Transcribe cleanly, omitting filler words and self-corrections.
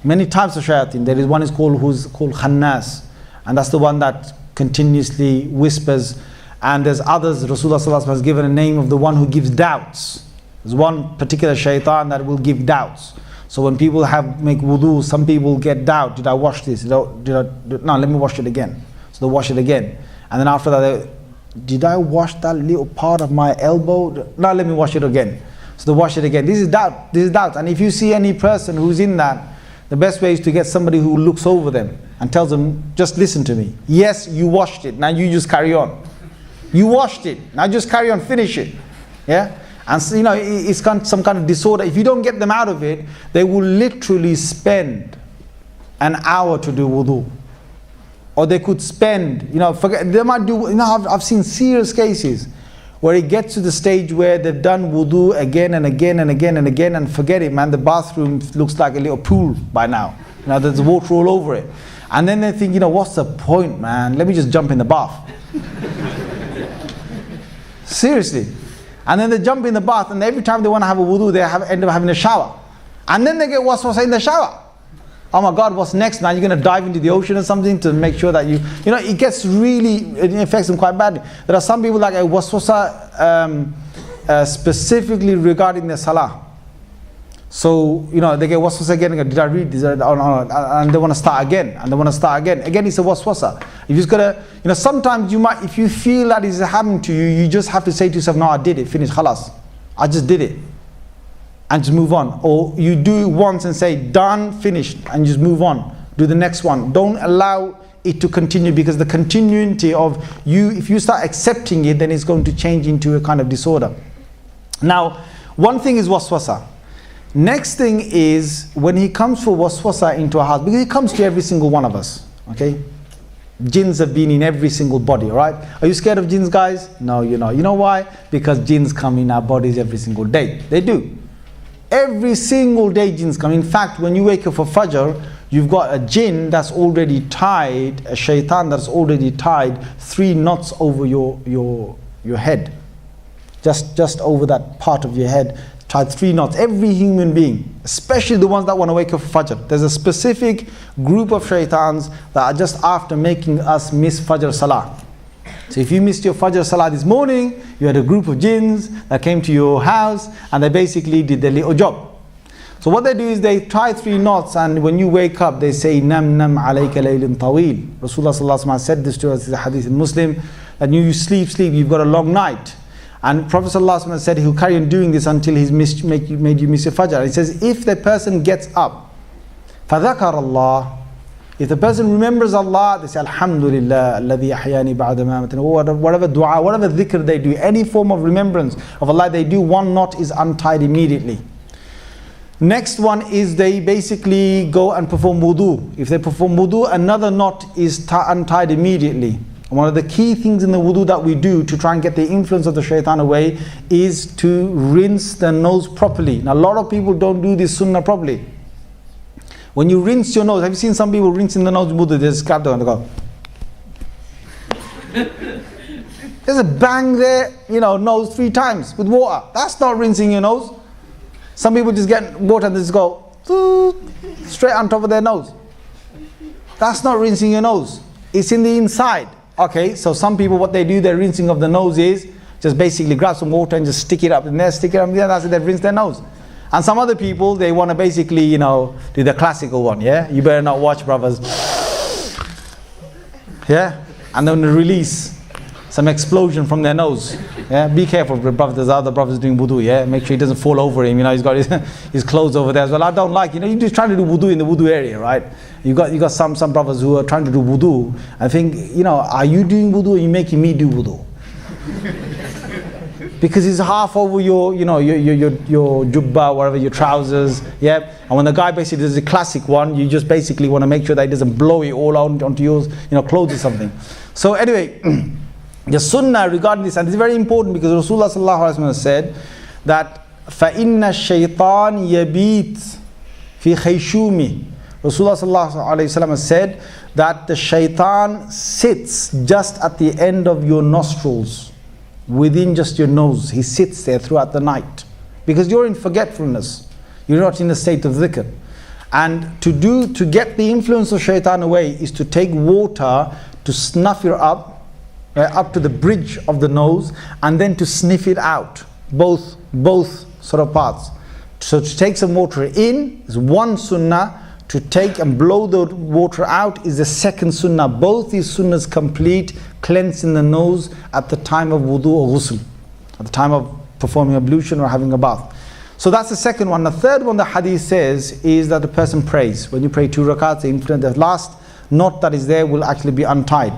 Many types of shayateen. There is one who's called khannas, and that's the one that continuously whispers. And there's others. Rasulullah sallallahu alaihi wasallam has given a name of the one who gives doubts. There's one particular shaitan that will give doubts. So when people make wudu, some people get doubt. Did I wash this? No, let me wash it again. So they wash it again. And then after that, did I wash that little part of my elbow? No, let me wash it again. So they wash it again. This is doubt. This is doubt. And if you see any person who's in that, the best way is to get somebody who looks over them and tells them, just listen to me. Yes, you washed it. Now you just carry on. You washed it. Now just carry on, finish it. Yeah? And so, it's some kind of disorder. If you don't get them out of it, they will literally spend an hour to do wudu. Or they could spend, they might do, I've seen serious cases where it gets to the stage where they've done wudu again and again and again and again, and forget it, man, the bathroom looks like a little pool by now. There's water all over it. And then they think, what's the point, man? Let me just jump in the bath. Seriously. And then they jump in the bath, and every time they want to have a wudu, they end up having a shower. And then they get waswasa in the shower. Oh my God, what's next, man? You're going to dive into the ocean or something to make sure that it gets it affects them quite badly. There are some people like a waswasa specifically regarding their salah. So, they get waswasa again and go, did I read this? And they want to start again, and they want to start again. Again, it's a waswasa. You just got to, sometimes you might, if you feel that is happening to you, you just have to say to yourself, no, I did it, finish, khalas. I just did it. And just move on. Or you do it once and say, done, finished, and just move on. Do the next one. Don't allow it to continue, because the continuity of you, if you start accepting it, then it's going to change into a kind of disorder. Now, one thing is waswasa. Next thing is when he comes for waswasa into a house, because he comes to every single one of us, okay? Jinns have been in every single body, alright? Are you scared of jinns, guys? No, you're not. You know why? Because jinns come in our bodies every single day. They do. Every single day jinns come. In fact, when you wake up for Fajr, you've got a jinn that's already tied, a shaitan that's already tied 3 knots over your head. Just over that part of your head, tied 3 knots. Every human being, especially the ones that want to wake up for Fajr. There's a specific group of shaitans that are just after making us miss Fajr Salah. So if you missed your Fajr Salah this morning, you had a group of jinns that came to your house and they basically did their little job. So what they do is they tie 3 knots, and when you wake up they say, Nam alayka laylun tawil. Rasulullah sallallahu alaihi wasallam said this to us, in the hadith in Muslim, that you sleep, you've got a long night. And Prophet sallallahu alaihi wasallam said he'll carry on doing this until he's made you miss your Fajr. He says, if the person gets up, فَذَكَرَ اللَّهِ, if the person remembers Allah, they say, Alhamdulillah, alladhi ahyani ba'da ma amatani. Whatever dua, whatever dhikr they do, any form of remembrance of Allah they do, 1 knot is untied immediately. Next one is they basically go and perform wudu. If they perform wudu, another knot is untied immediately. And one of the key things in the wudu that we do to try and get the influence of the shaitan away is to rinse the nose properly. Now a lot of people don't do this sunnah properly. When you rinse your nose, have you seen some people rinsing the nose wudu? They just grab the and they go. There's a bang there, nose 3 times with water. That's not rinsing your nose. Some people just get water and they just go straight on top of their nose. That's not rinsing your nose. It's in the inside. Okay, so some people, what they do, their rinsing of the nose is just basically grab some water and just stick it up in there, stick it up in there, that's it, they've rinsed their nose. And some other people, they want to basically, do the classical one, yeah? You better not watch, brothers. Yeah? And then release some explosion from their nose. Yeah? Be careful, brothers. There's other brothers doing wudu, yeah? Make sure he doesn't fall over him. He's got his clothes over there as well. I don't like, you're just trying to do wudu in the wudu area, right? You got some brothers who are trying to do wudu. I think, are you doing wudu or are you making me do wudu? Because it's half over your jubba, whatever, your trousers, yeah. And when the guy basically does the classic one, you just basically want to make sure that he doesn't blow it all out onto yours, clothes or something. So anyway, the sunnah regarding this, and it's very important because Rasulullah sallallahu alaihi wasallam said that فَإِنَّ الشَّيْطَانِ يَبِيتْ فِي خَيْشُومِ. Rasulullah sallallahu alaihi wasallam said that the shaitan sits just at the end of your nostrils, within just your nose. He sits there throughout the night because you're in forgetfulness. You're not in a state of dhikr. And to get the influence of shaitan away is to take water to snuff it up to the bridge of the nose, and then to sniff it out, both sort of parts. So to take some water in is one sunnah, to take and blow the water out is the second sunnah. Both these sunnahs complete cleansing the nose at the time of wudu or ghusl, at the time of performing ablution or having a bath. So that's the second one. The third one the hadith says is that the person prays. When you pray 2 rakats, the last knot that is there will actually be untied.